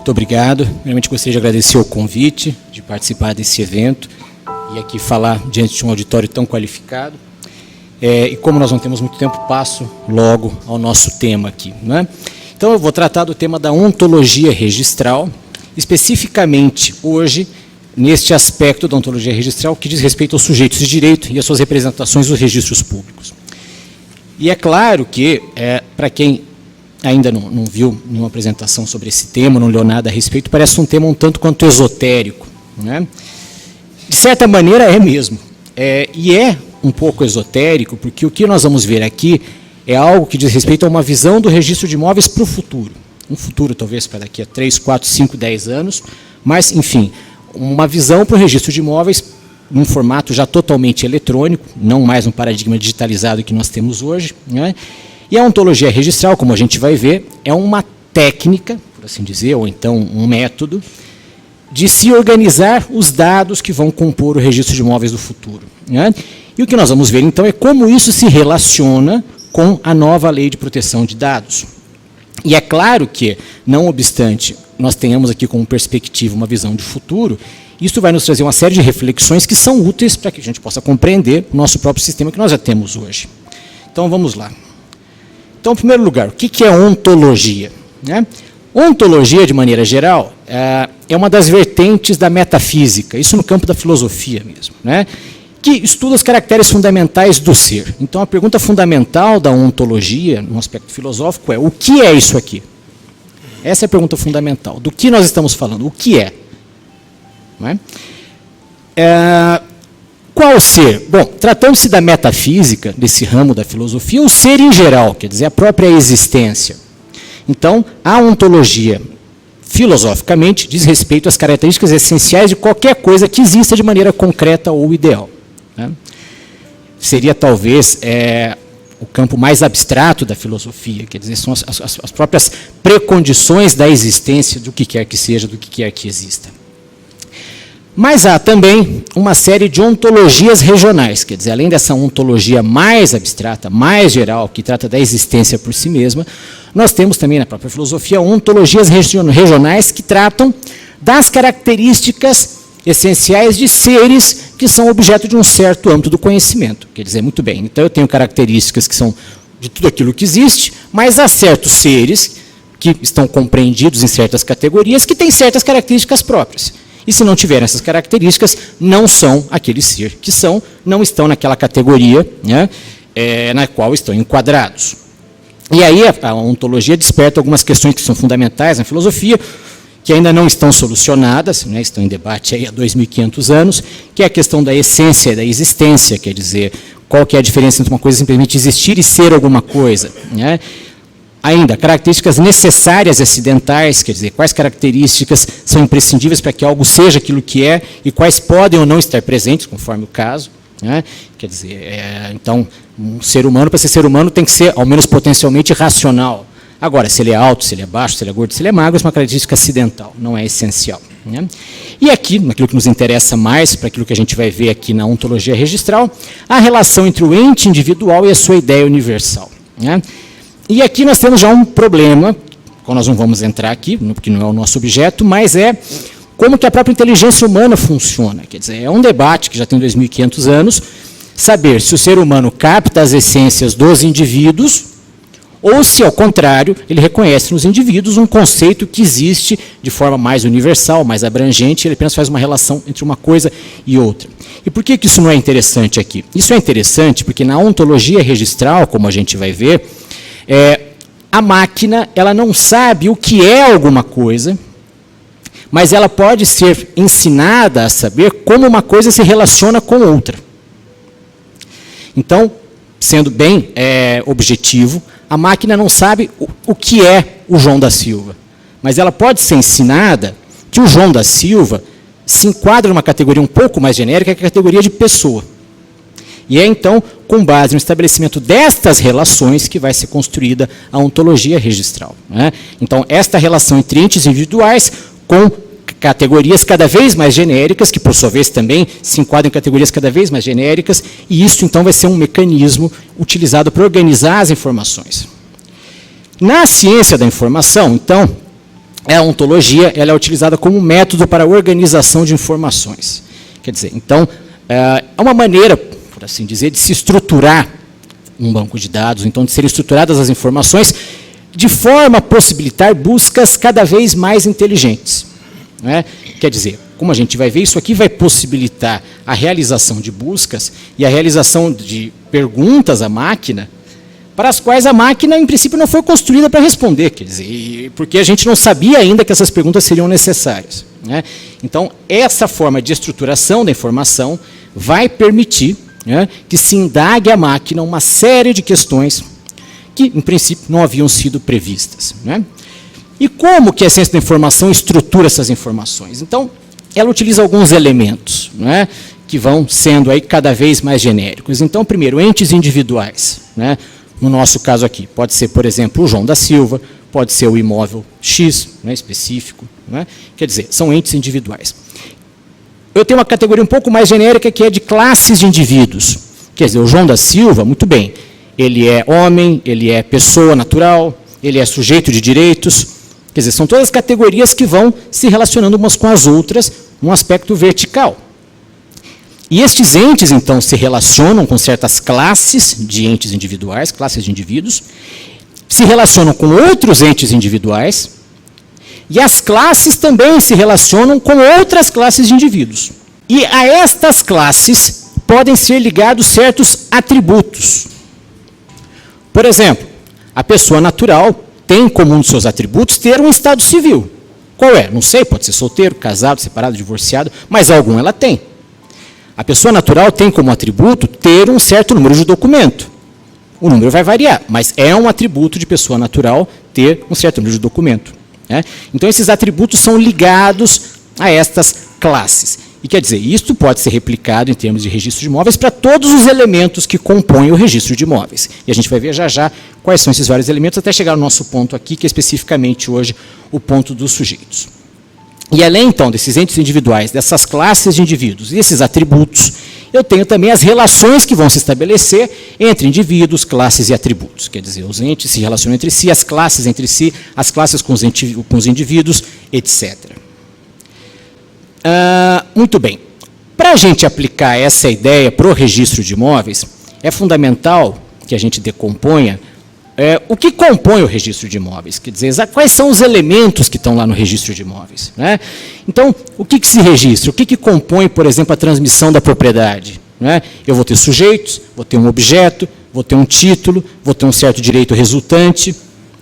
Muito obrigado. Primeiramente gostaria de agradecer o convite, de participar desse evento e aqui falar diante de um auditório tão qualificado. E como nós não temos muito tempo, passo logo ao nosso tema aqui, né? Então eu vou tratar do tema da ontologia registral, especificamente hoje, neste aspecto da ontologia registral que diz respeito aos sujeitos de direito e às suas representações dos registros públicos. E é claro que, para quem ainda não viu nenhuma apresentação sobre esse tema, não leu nada a respeito, parece um tema um tanto quanto esotérico, né? De certa maneira é mesmo, e é um pouco esotérico, porque o que nós vamos ver aqui é algo que diz respeito a uma visão do registro de imóveis para o futuro. Um futuro talvez para daqui a 3, 4, 5, 10 anos, mas, enfim, uma visão para o registro de imóveis num formato já totalmente eletrônico, não mais um paradigma digitalizado que nós temos hoje, né? E a ontologia registral, como a gente vai ver, é uma técnica, por assim dizer, ou então um método, de se organizar os dados que vão compor o registro de imóveis do futuro, né? E o que nós vamos ver, então, é como isso se relaciona com a nova Lei de Proteção de Dados. E é claro que, não obstante nós tenhamos aqui como perspectiva uma visão de futuro, isso vai nos trazer uma série de reflexões que são úteis para que a gente possa compreender o nosso próprio sistema que nós já temos hoje. Então, vamos lá. Então, em primeiro lugar, o que é ontologia, né? Ontologia, de maneira geral, é uma das vertentes da metafísica, isso no campo da filosofia mesmo, né? Que estuda os caracteres fundamentais do ser. Então, a pergunta fundamental da ontologia, no aspecto filosófico, é: o que é isso aqui? Essa é a pergunta fundamental. Do que nós estamos falando? O que é? Não é? Qual o ser? Bom, tratando-se da metafísica, desse ramo da filosofia, o ser em geral, quer dizer, a própria existência. Então, a ontologia, filosoficamente, diz respeito às características essenciais de qualquer coisa que exista de maneira concreta ou ideal, né? Seria, talvez, o campo mais abstrato da filosofia, quer dizer, são as próprias precondições da existência do que quer que seja, do que quer que exista. Mas há também uma série de ontologias regionais, quer dizer, além dessa ontologia mais abstrata, mais geral, que trata da existência por si mesma, nós temos também na própria filosofia ontologias regionais que tratam das características essenciais de seres que são objeto de um certo âmbito do conhecimento. Quer dizer, muito bem, então eu tenho características que são de tudo aquilo que existe, mas há certos seres que estão compreendidos em certas categorias que têm certas características próprias. E se não tiverem essas características, não são aquele ser que são, não estão naquela categoria, né, na qual estão enquadrados. E aí a ontologia desperta algumas questões que são fundamentais na filosofia, que ainda não estão solucionadas, né, estão em debate aí há 2.500 anos, que é a questão da essência e da existência, quer dizer, qual que é a diferença entre uma coisa simplesmente existir e ser alguma coisa, né? Ainda, características necessárias e acidentais, quer dizer, quais características são imprescindíveis para que algo seja aquilo que é e quais podem ou não estar presentes, conforme o caso, né? Quer dizer, então, um ser humano, para ser ser humano, tem que ser, ao menos potencialmente, racional. Agora, se ele é alto, se ele é baixo, se ele é gordo, se ele é magro, isso é uma característica acidental, não é essencial, né? E aqui, naquilo que nos interessa mais, para aquilo que a gente vai ver aqui na ontologia registral, a relação entre o ente individual e a sua ideia universal, né? E aqui nós temos já um problema, qual nós não vamos entrar aqui, porque não é o nosso objeto, mas é como que a própria inteligência humana funciona. Quer dizer, é um debate que já tem 2.500 anos, saber se o ser humano capta as essências dos indivíduos, ou se, ao contrário, ele reconhece nos indivíduos um conceito que existe de forma mais universal, mais abrangente, ele apenas faz uma relação entre uma coisa e outra. E por que isso não é interessante aqui? Isso é interessante porque na ontologia registral, como a gente vai ver, a máquina, ela não sabe o que é alguma coisa, mas ela pode ser ensinada a saber como uma coisa se relaciona com outra. Então, sendo bem objetivo, a máquina não sabe o que é o João da Silva, mas ela pode ser ensinada que o João da Silva se enquadra numa categoria um pouco mais genérica, que é a categoria de pessoa. E é, então, com base no estabelecimento destas relações que vai ser construída a ontologia registral, né? Então, esta relação entre entes individuais com categorias cada vez mais genéricas, que, por sua vez, também se enquadram em categorias cada vez mais genéricas, e isso, então, vai ser um mecanismo utilizado para organizar as informações. Na ciência da informação, então, a ontologia ela é utilizada como método para a organização de informações. Quer dizer, então, é uma maneira, por assim dizer, de se estruturar um banco de dados, então de serem estruturadas as informações de forma a possibilitar buscas cada vez mais inteligentes. Né? Quer dizer, como a gente vai ver, isso aqui vai possibilitar a realização de buscas e a realização de perguntas à máquina, para as quais a máquina, em princípio, não foi construída para responder, quer dizer, porque a gente não sabia ainda que essas perguntas seriam necessárias. Né? Então, essa forma de estruturação da informação vai permitir, né, que se indague à máquina uma série de questões que, em princípio, não haviam sido previstas. Né? E como que a ciência da informação estrutura essas informações? Então, ela utiliza alguns elementos, né, que vão sendo aí cada vez mais genéricos. Então, primeiro, entes individuais. Né? No nosso caso aqui, pode ser, por exemplo, o João da Silva, pode ser o imóvel X, né, específico. Né? Quer dizer, são entes individuais. Eu tenho uma categoria um pouco mais genérica, que é de classes de indivíduos. Quer dizer, o João da Silva, muito bem, ele é homem, ele é pessoa natural, ele é sujeito de direitos. Quer dizer, são todas categorias que vão se relacionando umas com as outras num aspecto vertical. E estes entes, então, se relacionam com certas classes de entes individuais, classes de indivíduos, se relacionam com outros entes individuais, e as classes também se relacionam com outras classes de indivíduos. E a estas classes podem ser ligados certos atributos. Por exemplo, a pessoa natural tem como um dos seus atributos ter um estado civil. Qual é? Não sei, pode ser solteiro, casado, separado, divorciado, mas algum ela tem. A pessoa natural tem como atributo ter um certo número de documento. O número vai variar, mas é um atributo de pessoa natural ter um certo número de documento. Né? Então, esses atributos são ligados a estas classes. E quer dizer, isto pode ser replicado em termos de registro de imóveis para todos os elementos que compõem o registro de imóveis. E a gente vai ver já já quais são esses vários elementos, até chegar ao nosso ponto aqui, que é especificamente hoje o ponto dos sujeitos. E além, então, desses entes individuais, dessas classes de indivíduos e esses atributos, eu tenho também as relações que vão se estabelecer entre indivíduos, classes e atributos. Quer dizer, os entes se relacionam entre si, as classes entre si, as classes com os indivíduos, etc. Muito bem. Para a gente aplicar essa ideia para o registro de imóveis, é fundamental que a gente decomponha o que compõe o registro de imóveis, quer dizer, quais são os elementos que estão lá no registro de imóveis. Né? Então, o que se registra? O que compõe, por exemplo, a transmissão da propriedade? Né? Eu vou ter sujeitos, vou ter um objeto, vou ter um título, vou ter um certo direito resultante.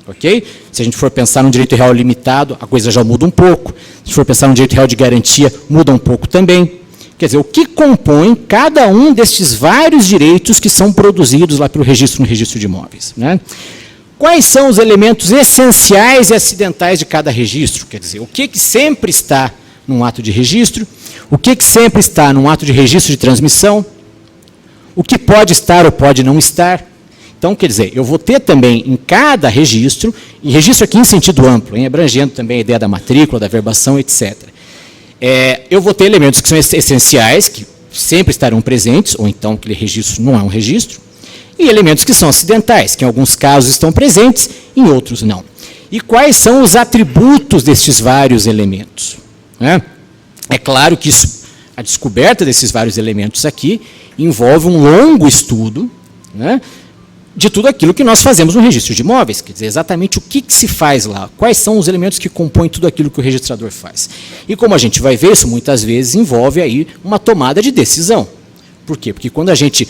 Okay? Se a gente for pensar num direito real limitado, a coisa já muda um pouco. Se for pensar num direito real de garantia, muda um pouco também. Quer dizer, o que compõe cada um destes vários direitos que são produzidos lá pelo registro, no registro de imóveis. Né? Quais são os elementos essenciais e acidentais de cada registro? Quer dizer, o que sempre está num ato de registro, o que sempre está num ato de registro de transmissão, o que pode estar ou pode não estar. Então, quer dizer, eu vou ter também em cada registro, e registro aqui em sentido amplo, abrangendo também a ideia da matrícula, da verbação, etc. Eu vou ter elementos que são essenciais, que sempre estarão presentes, ou então aquele registro não é um registro, e elementos que são acidentais, que em alguns casos estão presentes, em outros não. E quais são os atributos destes vários elementos? Né? É claro que a descoberta desses vários elementos aqui envolve um longo estudo, né, de tudo aquilo que nós fazemos no registro de imóveis, quer dizer, exatamente o que se faz lá, quais são os elementos que compõem tudo aquilo que o registrador faz. E como a gente vai ver, isso muitas vezes envolve aí uma tomada de decisão. Por quê? Porque quando a gente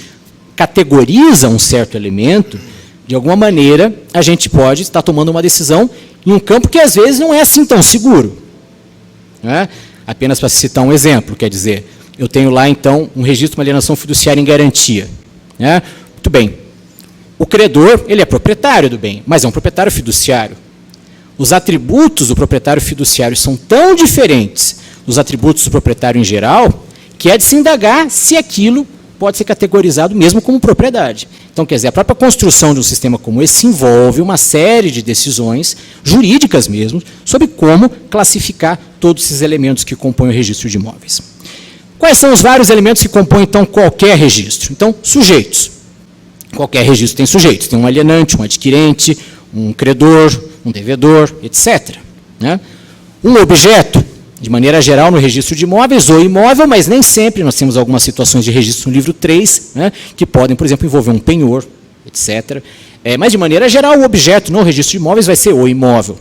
categoriza um certo elemento, de alguma maneira, a gente pode estar tomando uma decisão em um campo que às vezes não é assim tão seguro. Né? Apenas para citar um exemplo, quer dizer, eu tenho lá então um registro de uma alienação fiduciária em garantia. Né? Muito bem. O credor, ele é proprietário do bem, mas é um proprietário fiduciário. Os atributos do proprietário fiduciário são tão diferentes dos atributos do proprietário em geral, que é de se indagar se aquilo pode ser categorizado mesmo como propriedade. Então, quer dizer, a própria construção de um sistema como esse envolve uma série de decisões, jurídicas mesmo, sobre como classificar todos esses elementos que compõem o registro de imóveis. Quais são os vários elementos que compõem, então, qualquer registro? Então, sujeitos. Qualquer registro tem sujeitos, tem um alienante, um adquirente, um credor, um devedor, etc. Né? Um objeto, de maneira geral, no registro de imóveis ou imóvel, mas nem sempre. Nós temos algumas situações de registro no livro 3, né, que podem, por exemplo, envolver um penhor, etc. Mas, de maneira geral, o objeto no registro de imóveis vai ser o imóvel.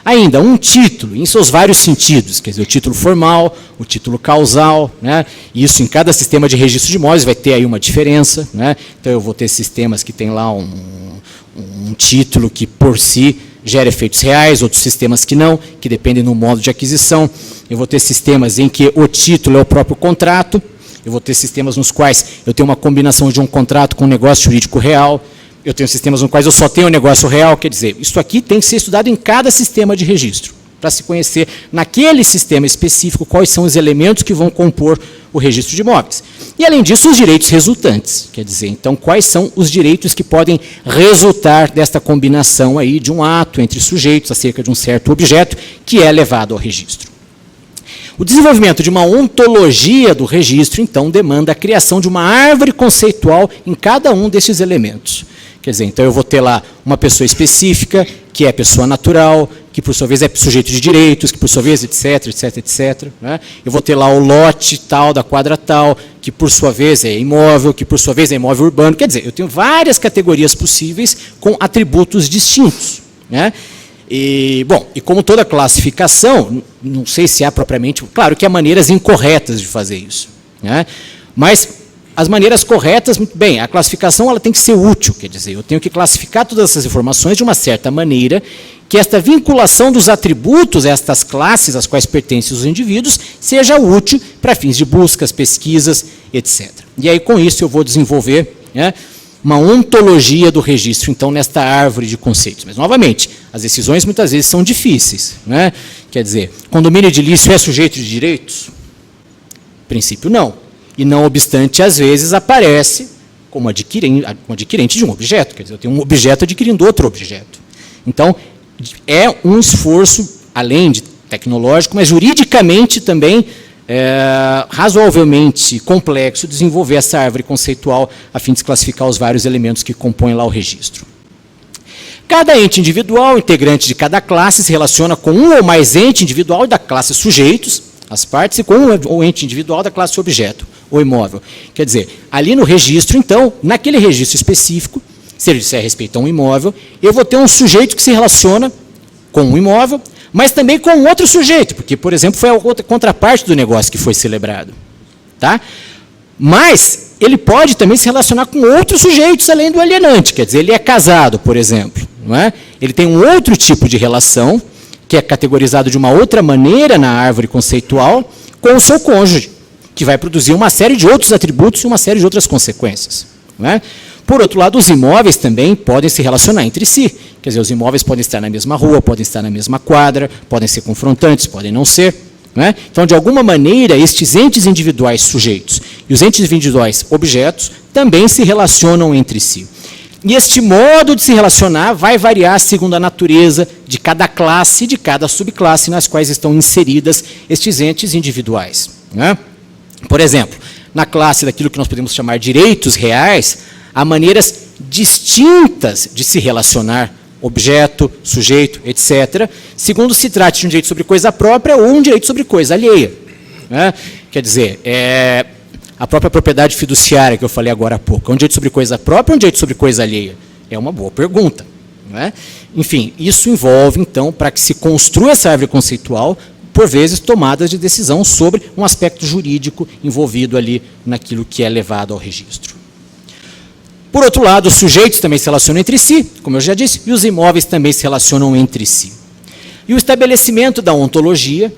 Ainda, um título, em seus vários sentidos, quer dizer, o título formal, o título causal, né? Isso em cada sistema de registro de imóveis vai ter aí uma diferença, né? Então, eu vou ter sistemas que tem lá um título que, por si, gera efeitos reais, outros sistemas que não, que dependem do modo de aquisição. Eu vou ter sistemas em que o título é o próprio contrato, eu vou ter sistemas nos quais eu tenho uma combinação de um contrato com um negócio jurídico real, eu tenho sistemas nos quais eu só tenho um negócio real, quer dizer, isso aqui tem que ser estudado em cada sistema de registro, para se conhecer naquele sistema específico quais são os elementos que vão compor o registro de imóveis. E, além disso, os direitos resultantes, quer dizer, então, quais são os direitos que podem resultar desta combinação aí de um ato entre sujeitos acerca de um certo objeto que é levado ao registro. O desenvolvimento de uma ontologia do registro, então, demanda a criação de uma árvore conceitual em cada um desses elementos. Quer dizer, então eu vou ter lá uma pessoa específica, que é pessoa natural, que por sua vez é sujeito de direitos, que por sua vez, etc, etc, etc. Né? Eu vou ter lá o lote tal, da quadra tal, que por sua vez é imóvel, que por sua vez é imóvel urbano. Quer dizer, eu tenho várias categorias possíveis com atributos distintos. Né? E, bom, e como toda classificação, não sei se há propriamente... Claro que há maneiras incorretas de fazer isso. Né? Mas as maneiras corretas, muito bem, a classificação ela tem que ser útil, quer dizer, eu tenho que classificar todas essas informações de uma certa maneira que esta vinculação dos atributos a estas classes às quais pertencem os indivíduos seja útil para fins de buscas, pesquisas, etc. E aí, com isso, eu vou desenvolver, né, uma ontologia do registro, então, nesta árvore de conceitos. Mas, novamente, as decisões muitas vezes são difíceis. Né? Quer dizer, condomínio edilício é sujeito de direitos? Em princípio, não. E, não obstante, às vezes aparece como adquirente de um objeto. Quer dizer, eu tenho um objeto adquirindo outro objeto. Então, é um esforço, além de tecnológico, mas juridicamente também razoavelmente complexo, desenvolver essa árvore conceitual a fim de classificar os vários elementos que compõem lá o registro. Cada ente individual, integrante de cada classe, se relaciona com um ou mais ente individual da classe sujeitos, as partes, e com um ente individual da classe objeto, ou imóvel. Quer dizer, ali no registro, então, naquele registro específico, se ele disser respeito a um imóvel, eu vou ter um sujeito que se relaciona com um imóvel, mas também com outro sujeito, porque, por exemplo, foi a outra contraparte do negócio que foi celebrado. Tá? Mas ele pode também se relacionar com outros sujeitos além do alienante, quer dizer, ele é casado, por exemplo. Não é? Ele tem um outro tipo de relação, que é categorizado de uma outra maneira na árvore conceitual, com o seu cônjuge, que vai produzir uma série de outros atributos e uma série de outras consequências. Não é? Por outro lado, os imóveis também podem se relacionar entre si. Quer dizer, os imóveis podem estar na mesma rua, podem estar na mesma quadra, podem ser confrontantes, podem não ser. Não é? Então, de alguma maneira, estes entes individuais sujeitos e os entes individuais objetos também se relacionam entre si. E este modo de se relacionar vai variar segundo a natureza de cada classe e de cada subclasse nas quais estão inseridas estes entes individuais. Né? Por exemplo, na classe daquilo que nós podemos chamar de direitos reais, há maneiras distintas de se relacionar objeto, sujeito, etc., segundo se trate de um direito sobre coisa própria ou um direito sobre coisa alheia. Né? Quer dizer, a própria propriedade fiduciária que eu falei agora há pouco, é um direito sobre coisa própria ou um direito sobre coisa alheia? É uma boa pergunta. Não é? Enfim, isso envolve, então, para que se construa essa árvore conceitual, por vezes, tomadas de decisão sobre um aspecto jurídico envolvido ali naquilo que é levado ao registro. Por outro lado, os sujeitos também se relacionam entre si, como eu já disse, e os imóveis também se relacionam entre si. E o estabelecimento da ontologia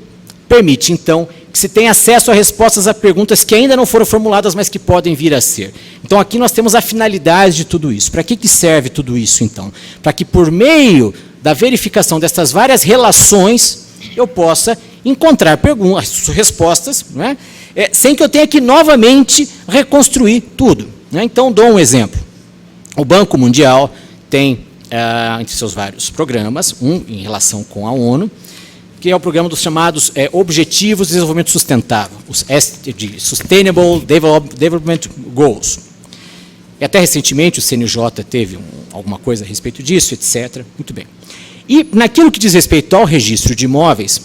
permite, então, que se tenha acesso a respostas a perguntas que ainda não foram formuladas, mas que podem vir a ser. Então, aqui nós temos a finalidade de tudo isso. Para que serve tudo isso, então? Para que, por meio da verificação dessas várias relações, eu possa encontrar respostas, não é? Sem que eu tenha que novamente reconstruir tudo. Né? Então, dou um exemplo. O Banco Mundial tem, entre seus vários programas, um em relação com a ONU, que é o programa dos chamados Objetivos de Desenvolvimento Sustentável, os Sustainable Development Goals. E até recentemente o CNJ teve alguma coisa a respeito disso, etc. Muito bem. E naquilo que diz respeito ao registro de imóveis,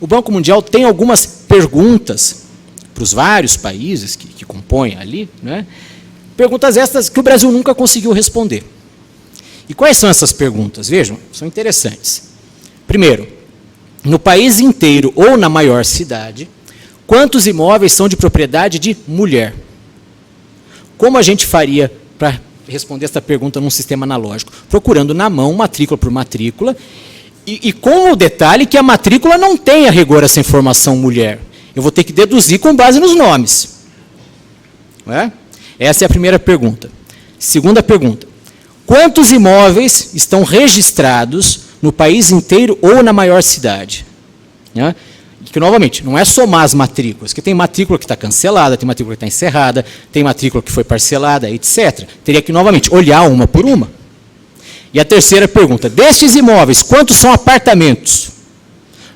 o Banco Mundial tem algumas perguntas para os vários países que compõem ali, né? Perguntas estas que o Brasil nunca conseguiu responder. E quais são essas perguntas? Vejam, são interessantes. Primeiro, no país inteiro ou na maior cidade, quantos imóveis são de propriedade de mulher? Como a gente faria para responder essa pergunta num sistema analógico? Procurando na mão, matrícula por matrícula, e com o detalhe que a matrícula não tem a rigor essa informação mulher. Eu vou ter que deduzir com base nos nomes. Não é? Essa é a primeira pergunta. Segunda pergunta. Quantos imóveis estão registrados no país inteiro ou na maior cidade? Né? Que, novamente, não é somar as matrículas, que tem matrícula que está cancelada, tem matrícula que está encerrada, tem matrícula que foi parcelada, etc. Teria que, novamente, olhar uma por uma. E a terceira pergunta. Destes imóveis, quantos são apartamentos?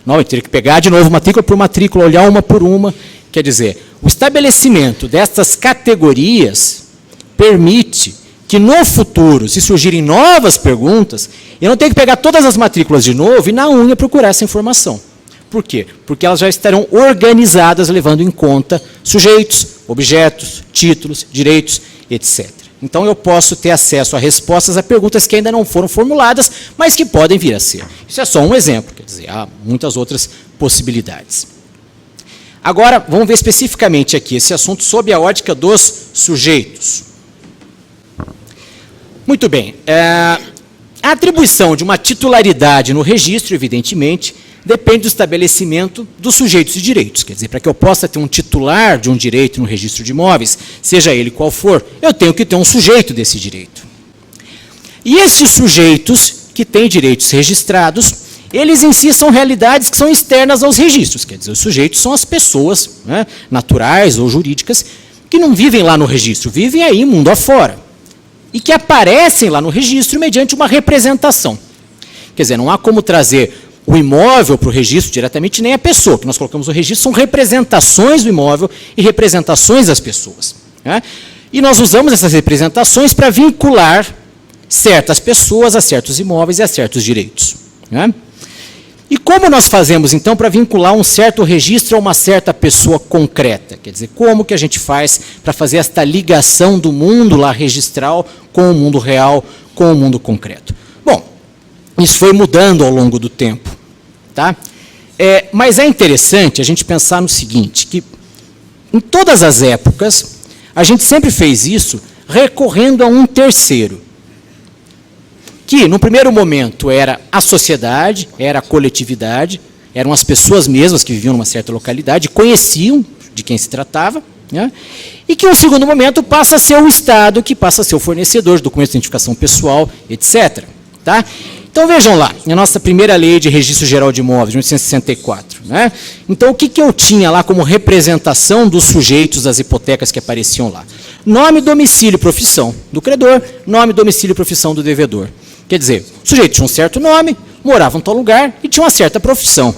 Novamente, teria que pegar de novo matrícula por matrícula, olhar uma por uma. Quer dizer, o estabelecimento destas categorias permite que no futuro, se surgirem novas perguntas, eu não tenho que pegar todas as matrículas de novo e na unha procurar essa informação. Por quê? Porque elas já estarão organizadas, levando em conta sujeitos, objetos, títulos, direitos, etc. Então eu posso ter acesso a respostas a perguntas que ainda não foram formuladas, mas que podem vir a ser. Isso é só um exemplo, quer dizer, há muitas outras possibilidades. Agora, vamos ver especificamente aqui esse assunto sob a ótica dos sujeitos. Muito bem. A atribuição de uma titularidade no registro, evidentemente, depende do estabelecimento dos sujeitos e direitos. Quer dizer, para que eu possa ter um titular de um direito no registro de imóveis, seja ele qual for, eu tenho que ter um sujeito desse direito. E esses sujeitos que têm direitos registrados, eles em si são realidades que são externas aos registros. Quer dizer, os sujeitos são as pessoas, né, naturais ou jurídicas, que não vivem lá no registro, vivem aí mundo afora. E que aparecem lá no registro mediante uma representação. Quer dizer, não há como trazer o imóvel para o registro diretamente, nem a pessoa. O que nós colocamos no registro são representações do imóvel e representações das pessoas. Né? E nós usamos essas representações para vincular certas pessoas a certos imóveis e a certos direitos. Né? E como nós fazemos, então, para vincular um certo registro a uma certa pessoa concreta? Quer dizer, como que a gente faz para fazer esta ligação do mundo lá registral com o mundo real, com o mundo concreto? Bom, isso foi mudando ao longo do tempo. Tá? Mas é interessante a gente pensar no seguinte, que em todas as épocas, a gente sempre fez isso recorrendo a um terceiro, que no primeiro momento era a sociedade, era a coletividade, eram as pessoas mesmas que viviam numa certa localidade, conheciam de quem se tratava, né? E que, no segundo momento, passa a ser o Estado, que passa a ser o fornecedor de documentos de identificação pessoal, etc. Tá? Então, vejam lá, a nossa primeira lei de registro geral de imóveis, de 1864. Né? Então, o que eu tinha lá como representação dos sujeitos das hipotecas que apareciam lá? Nome, domicílio e profissão do credor, nome, domicílio e profissão do devedor. Quer dizer, o sujeito tinha um certo nome, morava em tal lugar e tinha uma certa profissão.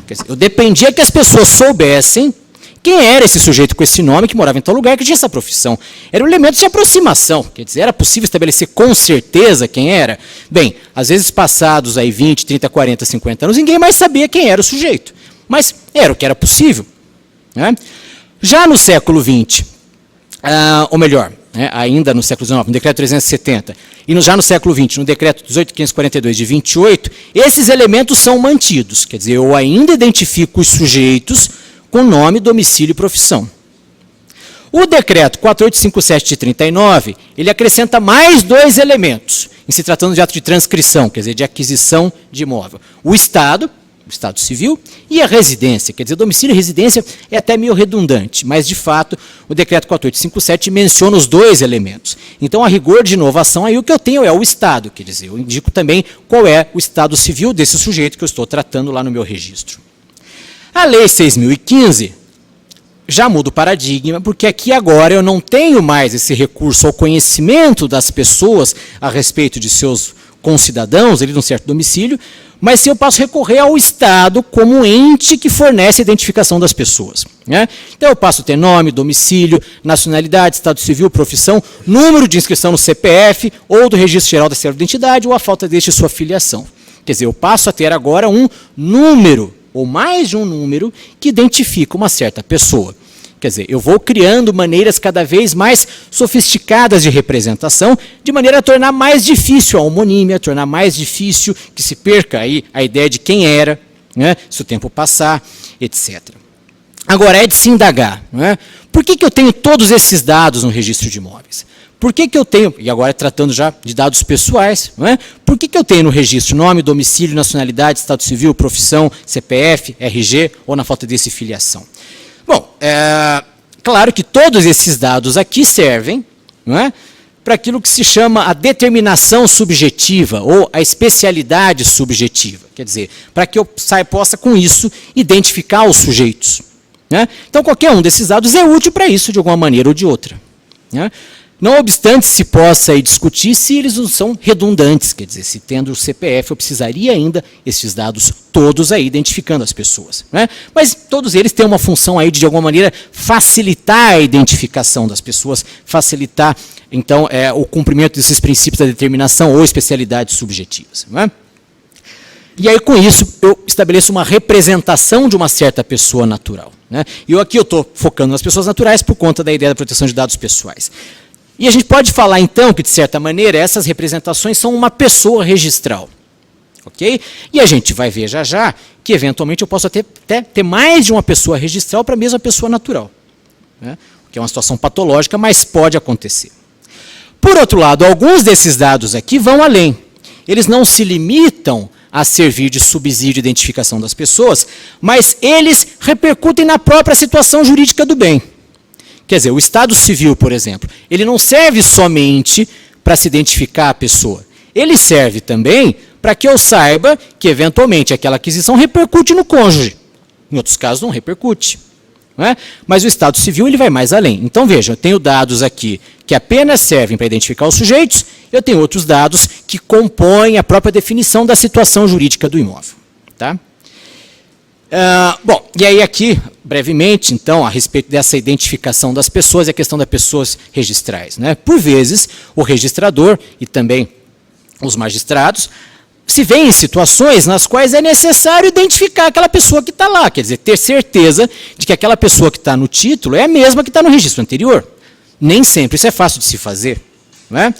Quer dizer, eu dependia que as pessoas soubessem quem era esse sujeito com esse nome, que morava em tal lugar, que tinha essa profissão. Era um elemento de aproximação. Quer dizer, era possível estabelecer com certeza quem era? Bem, às vezes passados aí 20, 30, 40, 50 anos, ninguém mais sabia quem era o sujeito. Mas era o que era possível. Né? Já no século XX, ou melhor, ainda no século XIX, no decreto 370, e já no século XX, no decreto 18.542 de 28, esses elementos são mantidos. Quer dizer, eu ainda identifico os sujeitos com nome, domicílio e profissão. O decreto 4857 de 39, ele acrescenta mais dois elementos, em se tratando de ato de transcrição, quer dizer, de aquisição de imóvel. O Estado civil, e a residência, quer dizer, domicílio e residência é até meio redundante, mas, de fato, o decreto 4857 menciona os dois elementos. Então, a rigor de inovação, aí o que eu tenho é o Estado, quer dizer, eu indico também qual é o estado civil desse sujeito que eu estou tratando lá no meu registro. A Lei 6.015 já muda o paradigma, porque aqui agora eu não tenho mais esse recurso ao conhecimento das pessoas a respeito de seus concidadãos, ali num certo domicílio, mas sim eu posso recorrer ao Estado como ente que fornece a identificação das pessoas. Né? Então eu passo a ter nome, domicílio, nacionalidade, estado civil, profissão, número de inscrição no CPF ou do Registro Geral da Servidão de Identidade ou a falta deste sua filiação. Quer dizer, eu passo a ter agora um número, ou mais de um número, que identifica uma certa pessoa. Quer dizer, eu vou criando maneiras cada vez mais sofisticadas de representação, de maneira a tornar mais difícil a homonímia, tornar mais difícil que se perca aí a ideia de quem era, né, se o tempo passar, etc. Agora, é de se indagar, né? Por que eu tenho todos esses dados no registro de imóveis? Por que eu tenho, e agora tratando já de dados pessoais, não é? Por que eu tenho no registro nome, domicílio, nacionalidade, estado civil, profissão, CPF, RG, ou na falta desse, filiação? Bom, claro que todos esses dados aqui servem, não é, para aquilo que se chama a determinação subjetiva, ou a especialidade subjetiva. Quer dizer, para que eu possa, com isso, identificar os sujeitos. Né? Então, qualquer um desses dados é útil para isso, de alguma maneira ou de outra. Né? Não obstante se possa aí discutir se eles não são redundantes, quer dizer, se tendo o CPF eu precisaria ainda esses dados todos aí identificando as pessoas. Né? Mas todos eles têm uma função aí de alguma maneira facilitar a identificação das pessoas, facilitar então o cumprimento desses princípios da determinação ou especialidades subjetivas. Não é? E aí com isso eu estabeleço uma representação de uma certa pessoa natural. Né? E aqui eu estou focando nas pessoas naturais por conta da ideia da proteção de dados pessoais. E a gente pode falar, então, que, de certa maneira, essas representações são uma pessoa registral. Ok? E a gente vai ver já já que, eventualmente, eu posso até ter mais de uma pessoa registral para a mesma pessoa natural. Né? Que é uma situação patológica, mas pode acontecer. Por outro lado, alguns desses dados aqui vão além. Eles não se limitam a servir de subsídio de identificação das pessoas, mas eles repercutem na própria situação jurídica do bem. Quer dizer, o estado civil, por exemplo, ele não serve somente para se identificar a pessoa. Ele serve também para que eu saiba que, eventualmente, aquela aquisição repercute no cônjuge. Em outros casos, não repercute. Não é? Mas o estado civil ele vai mais além. Então, veja, eu tenho dados aqui que apenas servem para identificar os sujeitos, eu tenho outros dados que compõem a própria definição da situação jurídica do imóvel. Tá? Bom, e aí aqui, brevemente, então, a respeito dessa identificação das pessoas e a questão das pessoas registrais. Né? Por vezes, o registrador e também os magistrados se veem em situações nas quais é necessário identificar aquela pessoa que está lá, quer dizer, ter certeza de que aquela pessoa que está no título é a mesma que está no registro anterior. Nem sempre isso é fácil de se fazer. Não é?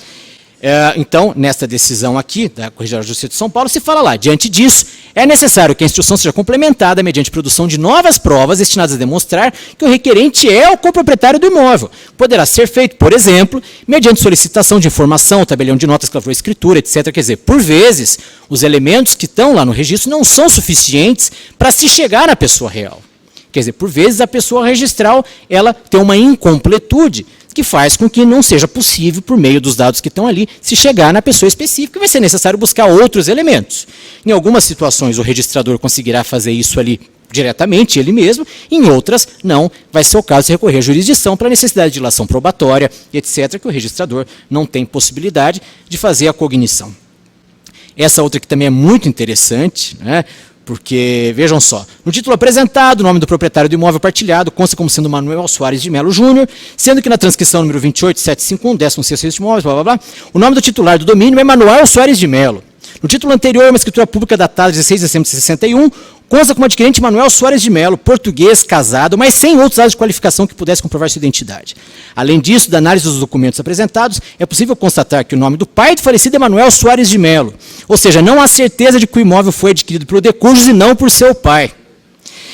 Então, nesta decisão aqui, da Corregedoria de Justiça de São Paulo, se fala lá, diante disso, é necessário que a instrução seja complementada mediante produção de novas provas destinadas a demonstrar que o requerente é o coproprietário do imóvel. Poderá ser feito, por exemplo, mediante solicitação de informação, tabelião de notas, clavor, escritura, etc. Quer dizer, por vezes, os elementos que estão lá no registro não são suficientes para se chegar à pessoa real. Quer dizer, por vezes, a pessoa registral ela tem uma incompletude, que faz com que não seja possível, por meio dos dados que estão ali, se chegar na pessoa específica, vai ser necessário buscar outros elementos. Em algumas situações, o registrador conseguirá fazer isso ali diretamente, ele mesmo, em outras, não, vai ser o caso de recorrer à jurisdição para necessidade de dilação probatória, etc., que o registrador não tem possibilidade de fazer a cognição. Essa outra que também é muito interessante, né? Porque, vejam só, no título apresentado, o nome do proprietário do imóvel partilhado consta como sendo Manuel Soares de Melo Júnior, sendo que na transcrição número 28751, 16º registro de imóveis, blá, blá, blá, o nome do titular do domínio é Manuel Soares de Melo. No título anterior, uma escritura pública datada de 16 de dezembro de 61, consta como adquirente Manuel Soares de Melo, português, casado, mas sem outros dados de qualificação que pudesse comprovar sua identidade. Além disso, da análise dos documentos apresentados, é possível constatar que o nome do pai do falecido é Manuel Soares de Melo. Ou seja, não há certeza de que o imóvel foi adquirido pelo decúrige e não por seu pai.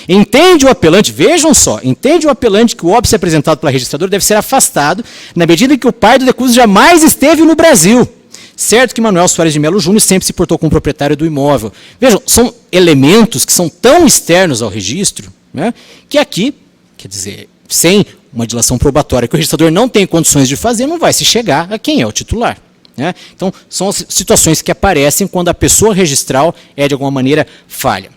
Entende o apelante, vejam só, entende o apelante que o óbice apresentado pela registradora deve ser afastado na medida em que o pai do decúrige jamais esteve no Brasil. Certo que Manuel Soares de Melo Júnior sempre se portou como proprietário do imóvel. Vejam, são elementos que são tão externos ao registro, né, que aqui, quer dizer, sem uma dilação probatória que o registrador não tem condições de fazer, não vai se chegar a quem é o titular. Né? Então, são as situações que aparecem quando a pessoa registral é, de alguma maneira, falha.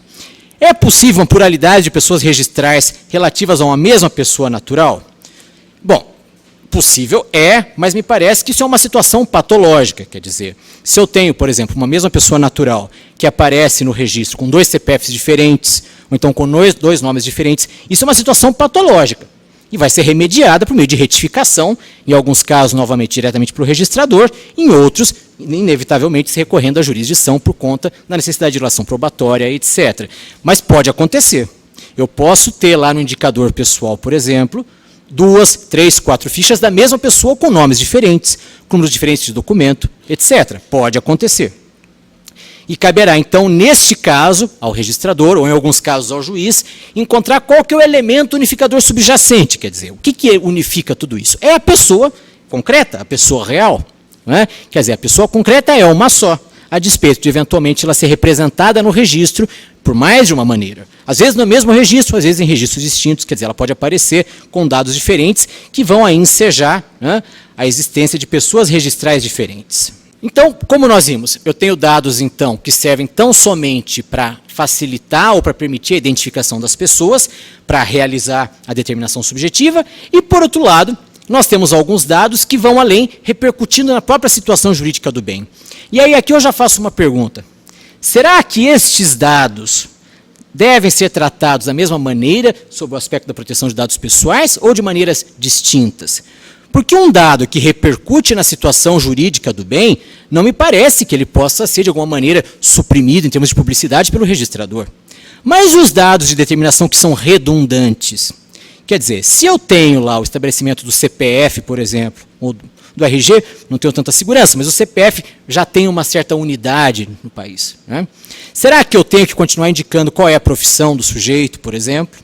É possível uma pluralidade de pessoas registrais relativas a uma mesma pessoa natural? Bom, possível é, mas me parece que isso é uma situação patológica, quer dizer, se eu tenho, por exemplo, uma mesma pessoa natural que aparece no registro com 2 CPFs diferentes, ou então com 2 nomes diferentes, isso é uma situação patológica e vai ser remediada por meio de retificação, em alguns casos, novamente, diretamente para o registrador, em outros, inevitavelmente se recorrendo à jurisdição por conta da necessidade de dilação probatória, etc. Mas pode acontecer. Eu posso ter lá no indicador pessoal, por exemplo, 2, 3, 4 fichas da mesma pessoa com nomes diferentes, com números diferentes de documento, etc. Pode acontecer. E caberá, então, neste caso, ao registrador, ou em alguns casos ao juiz, encontrar qual que é o elemento unificador subjacente. Quer dizer, o que unifica tudo isso? É a pessoa concreta, a pessoa real. Não é? Quer dizer, a pessoa concreta é uma só, a despeito de, eventualmente, ela ser representada no registro por mais de uma maneira. Às vezes no mesmo registro, às vezes em registros distintos, quer dizer, ela pode aparecer com dados diferentes que vão aí ensejar, né, a existência de pessoas registrais diferentes. Então, como nós vimos, eu tenho dados, então, que servem tão somente para facilitar ou para permitir a identificação das pessoas, para realizar a determinação subjetiva, e, por outro lado, nós temos alguns dados que vão além, repercutindo na própria situação jurídica do bem. E aí, aqui eu já faço uma pergunta. Será que estes dados devem ser tratados da mesma maneira, sob o aspecto da proteção de dados pessoais, ou de maneiras distintas? Porque um dado que repercute na situação jurídica do bem, não me parece que ele possa ser, de alguma maneira, suprimido em termos de publicidade pelo registrador. Mas os dados de determinação que são redundantes, quer dizer, se eu tenho lá o estabelecimento do CPF, por exemplo, ou do RG, não tenho tanta segurança, mas o CPF já tem uma certa unidade no país, né? Será que eu tenho que continuar indicando qual é a profissão do sujeito, por exemplo?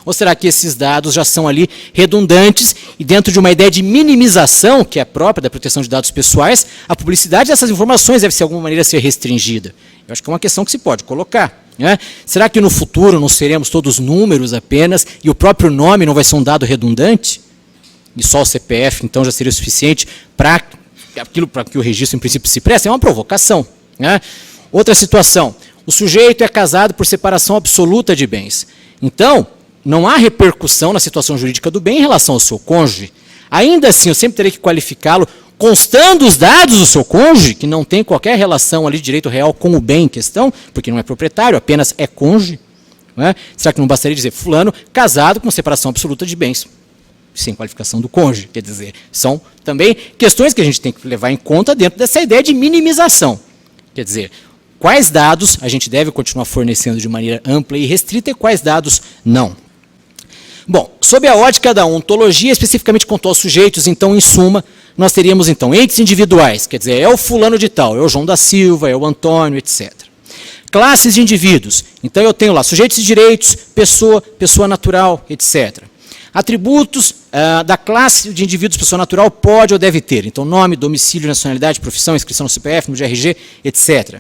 Ou será que esses dados já são ali redundantes e dentro de uma ideia de minimização, que é própria da proteção de dados pessoais, a publicidade dessas informações deve, de alguma maneira, ser restringida? Eu acho que é uma questão que se pode colocar, né? Será que no futuro não seremos todos números apenas e o próprio nome não vai ser um dado redundante? E só o CPF, então, já seria o suficiente para aquilo para que o registro, em princípio, se preste? É uma provocação, né? Outra situação, o sujeito é casado por separação absoluta de bens. Então, não há repercussão na situação jurídica do bem em relação ao seu cônjuge. Ainda assim, eu sempre terei que qualificá-lo, constando os dados do seu cônjuge, que não tem qualquer relação ali de direito real com o bem em questão, porque não é proprietário, apenas é cônjuge. Não é? Será que não bastaria dizer fulano casado com separação absoluta de bens? Sem qualificação do cônjuge, quer dizer, são também questões que a gente tem que levar em conta dentro dessa ideia de minimização. Quer dizer, quais dados a gente deve continuar fornecendo de maneira ampla e restrita e quais dados não. Bom, sob a ótica da ontologia, especificamente quanto aos sujeitos, então, em suma, nós teríamos, então, entes individuais, quer dizer, é o fulano de tal, é o João da Silva, é o Antônio, etc. Classes de indivíduos, então eu tenho lá sujeitos e direitos, pessoa natural, etc. Atributos da classe de indivíduos, pessoa natural, pode ou deve ter, então, nome, domicílio, nacionalidade, profissão, inscrição no CPF, no GRG, etc.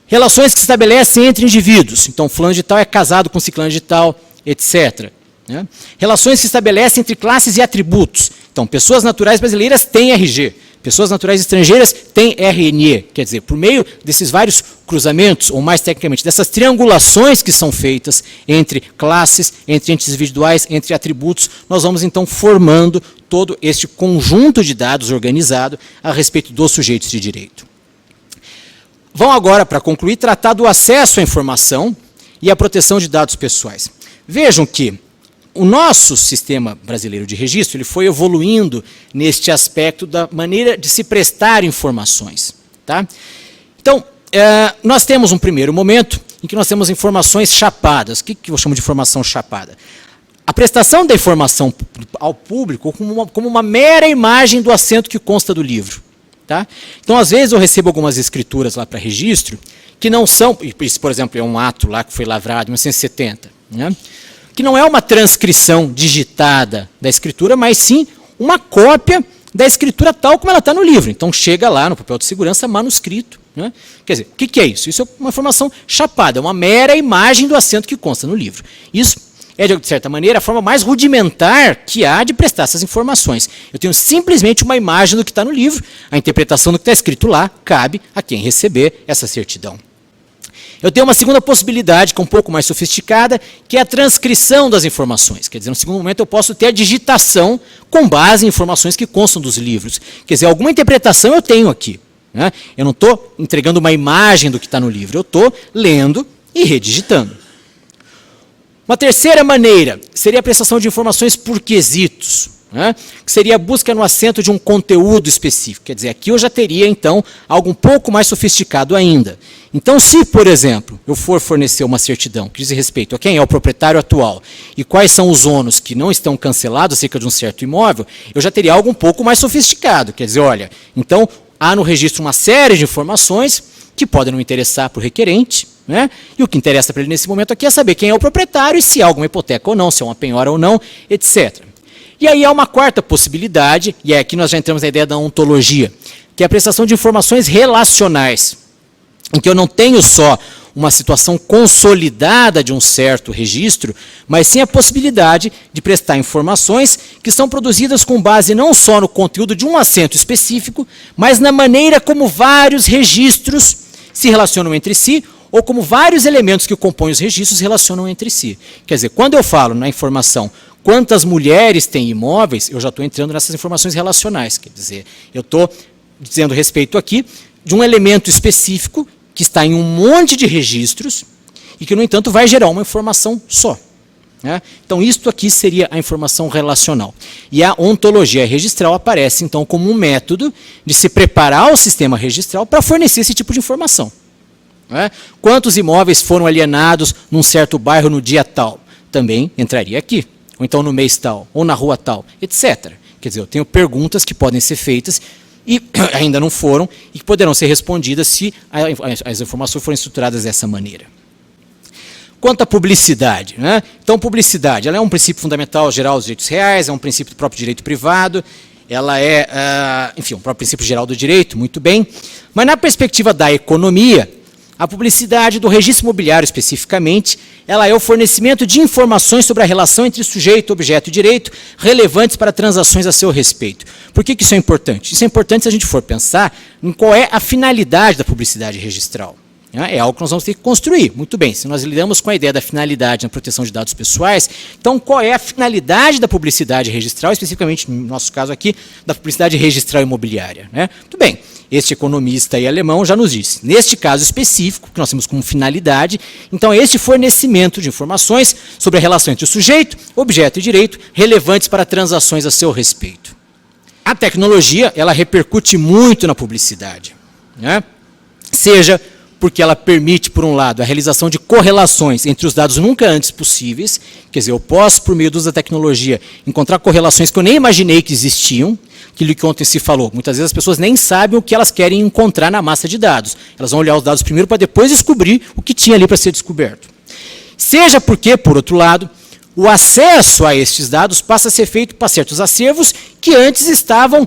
Relações que se estabelecem entre indivíduos, então, fulano de tal é casado com ciclano de tal, etc. Né? Relações que se estabelecem entre classes e atributos. Então, pessoas naturais brasileiras têm RG, pessoas naturais estrangeiras têm RNE. Quer dizer, por meio desses vários cruzamentos, ou mais tecnicamente, dessas triangulações que são feitas entre classes, entre entes individuais, entre atributos, nós vamos então formando todo este conjunto de dados organizado a respeito dos sujeitos de direito. Vamos agora, para concluir, tratar do acesso à informação e a proteção de dados pessoais. Vejam que o nosso sistema brasileiro de registro ele foi evoluindo neste aspecto da maneira de se prestar informações. Tá? Então, nós temos um primeiro momento em que nós temos informações chapadas. O que eu chamo de informação chapada? A prestação da informação ao público como uma mera imagem do assento que consta do livro. Tá? Então, às vezes, eu recebo algumas escrituras lá para registro que não são, isso, por exemplo, é um ato lá que foi lavrado em 1970, né? Que não é uma transcrição digitada da escritura, mas sim uma cópia da escritura tal como ela está no livro. Então, chega lá no papel de segurança manuscrito. Né? Quer dizer, o que é isso? Isso é uma informação chapada, é uma mera imagem do assento que consta no livro. Isso é, de certa maneira, a forma mais rudimentar que há de prestar essas informações. Eu tenho simplesmente uma imagem do que está no livro, a interpretação do que está escrito lá cabe a quem receber essa certidão. Eu tenho uma segunda possibilidade, que é um pouco mais sofisticada, que é a transcrição das informações. Quer dizer, no segundo momento eu posso ter a digitação com base em informações que constam dos livros. Quer dizer, alguma interpretação eu tenho aqui. Né? Eu não estou entregando uma imagem do que está no livro, eu estou lendo e redigitando. Uma terceira maneira seria a prestação de informações por quesitos. né, que seria a busca no assento de um conteúdo específico. Quer dizer, aqui eu já teria, então, algo um pouco mais sofisticado ainda. Então, se, por exemplo, eu for fornecer uma certidão que diz respeito a quem é o proprietário atual e quais são os ônus que não estão cancelados acerca de um certo imóvel, eu já teria algo um pouco mais sofisticado. Quer dizer, olha, então, há no registro uma série de informações que podem não interessar para o requerente, né? E o que interessa para ele nesse momento aqui é saber quem é o proprietário e se há alguma hipoteca ou não, se é uma penhora ou não, etc. E aí há uma quarta possibilidade, e aqui nós já entramos na ideia da ontologia, que é a prestação de informações relacionais, em que eu não tenho só uma situação consolidada de um certo registro, mas sim a possibilidade de prestar informações que são produzidas com base não só no conteúdo de um assento específico, mas na maneira como vários registros se relacionam entre si, ou como vários elementos que compõem os registros se relacionam entre si. Quer dizer, quando eu falo na informação quantas mulheres têm imóveis, eu já estou entrando nessas informações relacionais. Quer dizer, eu estou dizendo respeito aqui de um elemento específico que está em um monte de registros e que, no entanto, vai gerar uma informação só. Né? Então, isto aqui seria a informação relacional. E a ontologia registral aparece, então, como um método de se preparar o sistema registral para fornecer esse tipo de informação. Né? Quantos imóveis foram alienados num certo bairro no dia tal? Também entraria aqui. Ou então no mês tal, ou na rua tal, etc. Quer dizer, eu tenho perguntas que podem ser feitas e ainda não foram, e que poderão ser respondidas se as informações forem estruturadas dessa maneira. Quanto à publicidade, né? Então, publicidade, ela é um princípio fundamental geral dos direitos reais, é um princípio do próprio direito privado, ela é, enfim, um próprio princípio geral do direito, muito bem, mas na perspectiva da economia, a publicidade do registro imobiliário, especificamente, ela é o fornecimento de informações sobre a relação entre sujeito, objeto e direito, relevantes para transações a seu respeito. Por que isso é importante? Isso é importante se a gente for pensar em qual é a finalidade da publicidade registral. É algo que nós vamos ter que construir. Muito bem, se nós lidamos com a ideia da finalidade na proteção de dados pessoais, então qual é a finalidade da publicidade registral, especificamente, no nosso caso aqui, da publicidade registral imobiliária? Né? Muito bem, este economista aí alemão já nos disse, neste caso específico, que nós temos como finalidade, então este fornecimento de informações sobre a relação entre o sujeito, objeto e direito, relevantes para transações a seu respeito. A tecnologia, ela repercute muito na publicidade, né? Seja porque ela permite, por um lado, a realização de correlações entre os dados nunca antes possíveis, quer dizer, eu posso, por meio do uso da tecnologia, encontrar correlações que eu nem imaginei que existiam, aquilo que ontem se falou. Muitas vezes as pessoas nem sabem o que elas querem encontrar na massa de dados. Elas vão olhar os dados primeiro para depois descobrir o que tinha ali para ser descoberto. Seja porque, por outro lado, o acesso a estes dados passa a ser feito para certos acervos que antes estavam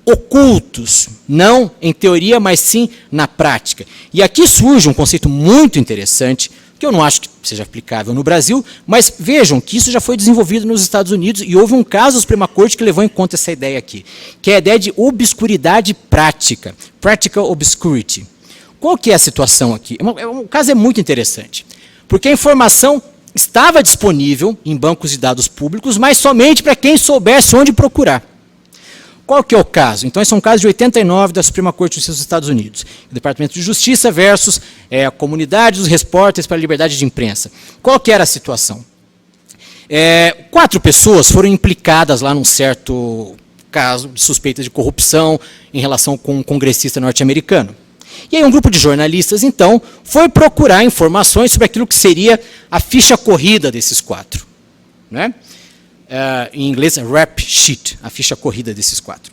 ocultos, não em teoria, mas sim na prática. E aqui surge um conceito muito interessante, que eu não acho que seja aplicável no Brasil, mas vejam que isso já foi desenvolvido nos Estados Unidos e houve um caso da Suprema Corte que levou em conta essa ideia aqui, que é a ideia de obscuridade prática, practical obscurity. Qual que é a situação aqui? O caso é muito interessante, porque a informação estava disponível em bancos de dados públicos, mas somente para quem soubesse onde procurar. Qual que é o caso? Então, esse é um caso de 89 da Suprema Corte dos Estados Unidos. O Departamento de Justiça versus a comunidade dos repórteres para a liberdade de imprensa. Qual que era a situação? 4 pessoas foram implicadas lá num certo caso de suspeita de corrupção em relação com um congressista norte-americano. E aí um grupo de jornalistas, então, foi procurar informações sobre aquilo que seria a ficha corrida desses 4. Né? Em inglês, rap sheet, a ficha corrida desses 4.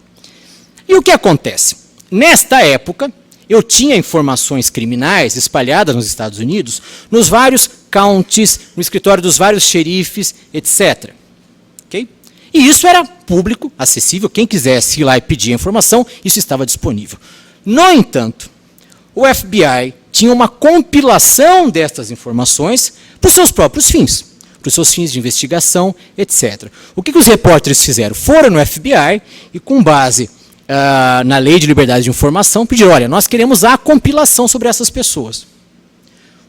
E o que acontece? Nesta época, eu tinha informações criminais espalhadas nos Estados Unidos, nos vários counties, no escritório dos vários xerifes, etc. Okay? E isso era público, acessível, quem quisesse ir lá e pedir a informação, isso estava disponível. No entanto, o FBI tinha uma compilação destas informações para os seus próprios fins. Para os seus fins de investigação, etc. O que os repórteres fizeram? Foram no FBI e, com base na Lei de Liberdade de Informação, pediram, olha, nós queremos a compilação sobre essas pessoas.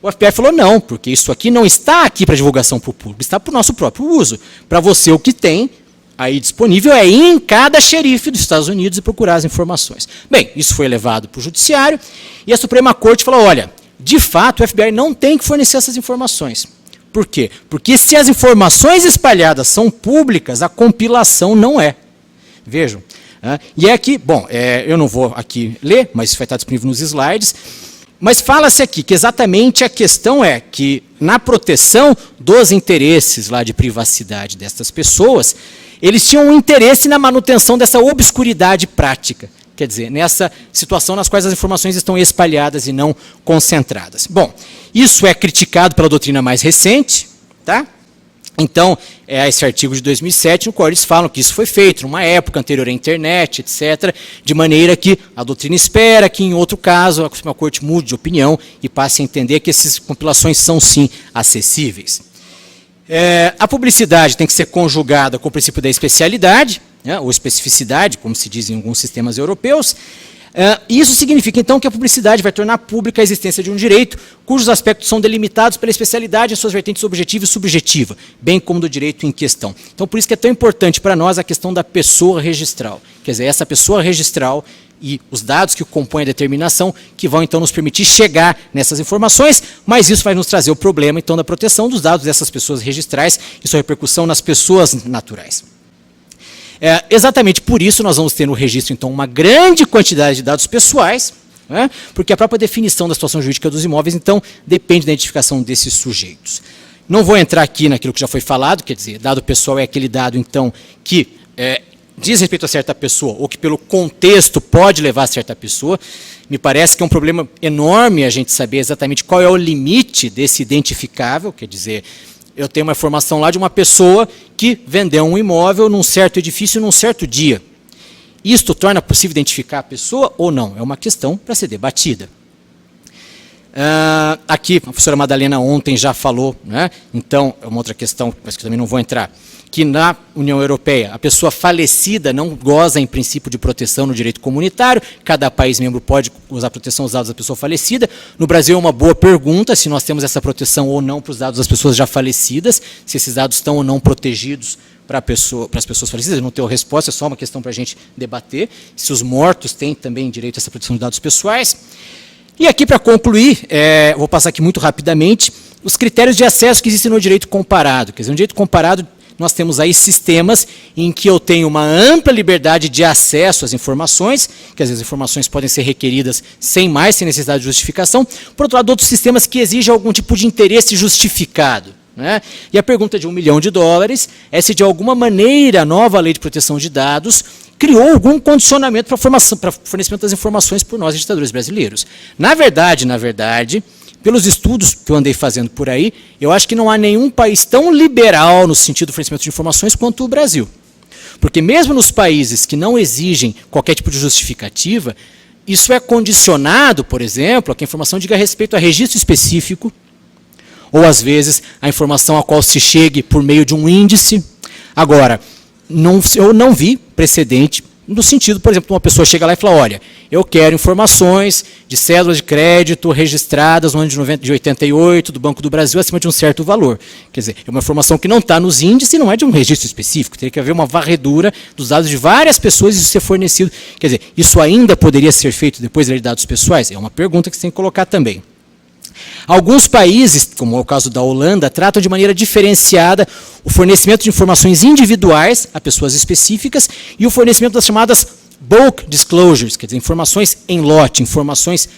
O FBI falou, não, porque isso aqui não está aqui para divulgação para o público, está para o nosso próprio uso. Para você, o que tem aí disponível é ir em cada xerife dos Estados Unidos e procurar as informações. Bem, isso foi levado para o judiciário e a Suprema Corte falou, olha, de fato, o FBI não tem que fornecer essas informações. Por quê? Porque se as informações espalhadas são públicas, a compilação não é. Vejam. E é aqui, bom, eu não vou aqui ler, mas isso vai estar disponível nos slides, mas fala-se aqui que exatamente a questão é que na proteção dos interesses lá de privacidade destas pessoas, eles tinham um interesse na manutenção dessa obscuridade prática, quer dizer, nessa situação nas quais as informações estão espalhadas e não concentradas. Bom, isso é criticado pela doutrina mais recente, tá? Então, é esse artigo de 2007, no qual eles falam que isso foi feito numa época anterior à internet, etc., de maneira que a doutrina espera que, em outro caso, a Suprema Corte mude de opinião e passe a entender que essas compilações são, sim, acessíveis. A publicidade tem que ser conjugada com o princípio da especialidade, né, ou especificidade, como se diz em alguns sistemas europeus. Isso significa, então, que a publicidade vai tornar pública a existência de um direito cujos aspectos são delimitados pela especialidade em suas vertentes objetiva e subjetiva, bem como do direito em questão. Então, por isso que é tão importante para nós a questão da pessoa registral. Quer dizer, essa pessoa registral e os dados que compõem a determinação que vão, então, nos permitir chegar nessas informações, mas isso vai nos trazer o problema, então, da proteção dos dados dessas pessoas registrais e sua repercussão nas pessoas naturais. Exatamente por isso nós vamos ter no registro, então, uma grande quantidade de dados pessoais, né, porque a própria definição da situação jurídica dos imóveis, então, depende da identificação desses sujeitos. Não vou entrar aqui naquilo que já foi falado, quer dizer, dado pessoal é aquele dado, então, que diz respeito a certa pessoa, ou que pelo contexto pode levar a certa pessoa. Me parece que é um problema enorme a gente saber exatamente qual é o limite desse identificável, quer dizer, eu tenho uma informação lá de uma pessoa que vendeu um imóvel num certo edifício num certo dia. Isto torna possível identificar a pessoa ou não? É uma questão para ser debatida. Aqui, a professora Madalena ontem já falou, né? Então, é uma outra questão, mas que eu também não vou entrar, que na União Europeia a pessoa falecida não goza em princípio de proteção no direito comunitário, cada país membro pode usar proteção aos dados da pessoa falecida. No Brasil é uma boa pergunta se nós temos essa proteção ou não para os dados das pessoas já falecidas, se esses dados estão ou não protegidos para as pessoas falecidas. Eu não tenho resposta, é só uma questão para a gente debater, se os mortos têm também direito a essa proteção de dados pessoais. E aqui, para concluir, vou passar aqui muito rapidamente, os critérios de acesso que existem no direito comparado. Quer dizer, no direito comparado, nós temos aí sistemas em que eu tenho uma ampla liberdade de acesso às informações, que às vezes as informações podem ser requeridas sem necessidade de justificação. Por outro lado, outros sistemas que exigem algum tipo de interesse justificado, né? E a pergunta de $1 milhão é se, de alguma maneira, a nova lei de proteção de dados criou algum condicionamento para fornecimento das informações por nós, legisladores brasileiros. Na verdade, pelos estudos que eu andei fazendo por aí, eu acho que não há nenhum país tão liberal no sentido do fornecimento de informações quanto o Brasil. Porque mesmo nos países que não exigem qualquer tipo de justificativa, isso é condicionado, por exemplo, a que a informação diga respeito a registro específico, ou às vezes a informação a qual se chegue por meio de um índice. Agora, eu não vi precedente no sentido, por exemplo, de uma pessoa chega lá e fala, olha, eu quero informações de cédulas de crédito registradas no ano de 88 do Banco do Brasil acima de um certo valor. Quer dizer, é uma informação que não está nos índices e não é de um registro específico. Teria que haver uma varredura dos dados de várias pessoas e isso ser fornecido. Quer dizer, isso ainda poderia ser feito depois da lei de dados pessoais? É uma pergunta que você tem que colocar também. Alguns países, como é o caso da Holanda, tratam de maneira diferenciada o fornecimento de informações individuais a pessoas específicas e o fornecimento das chamadas bulk disclosures, quer dizer, informações em lote, informações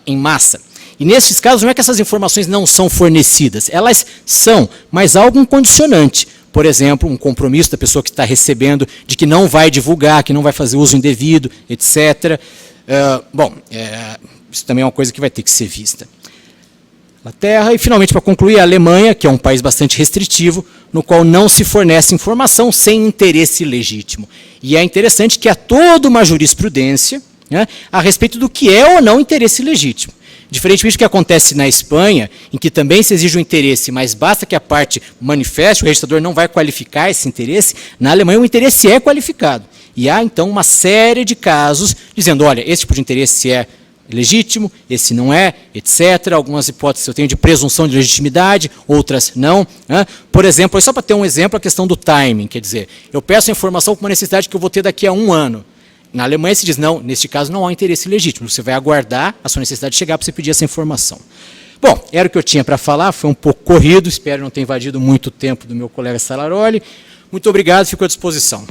em massa. E nesses casos, não é que essas informações não são fornecidas, elas são, mas há algum condicionante. Por exemplo, um compromisso da pessoa que está recebendo de que não vai divulgar, que não vai fazer uso indevido, etc. Isso também é uma coisa que vai ter que ser vista. Inglaterra, e finalmente, para concluir, a Alemanha, que é um país bastante restritivo, no qual não se fornece informação sem interesse legítimo. E é interessante que há toda uma jurisprudência, né, a respeito do que é ou não interesse legítimo. Diferentemente do que acontece na Espanha, em que também se exige um interesse, mas basta que a parte manifeste, o registrador não vai qualificar esse interesse, na Alemanha o interesse é qualificado. E há, então, uma série de casos dizendo, olha, esse tipo de interesse é legítimo, esse não é, etc. Algumas hipóteses eu tenho de presunção de legitimidade, outras não. Né? Por exemplo, só para ter um exemplo, a questão do timing, quer dizer, eu peço a informação com uma necessidade que eu vou ter daqui a 1 ano. Na Alemanha se diz, não, neste caso não há interesse legítimo, você vai aguardar a sua necessidade chegar para você pedir essa informação. Bom, era o que eu tinha para falar, foi um pouco corrido, espero não ter invadido muito tempo do meu colega Salaroli. Muito obrigado, fico à disposição.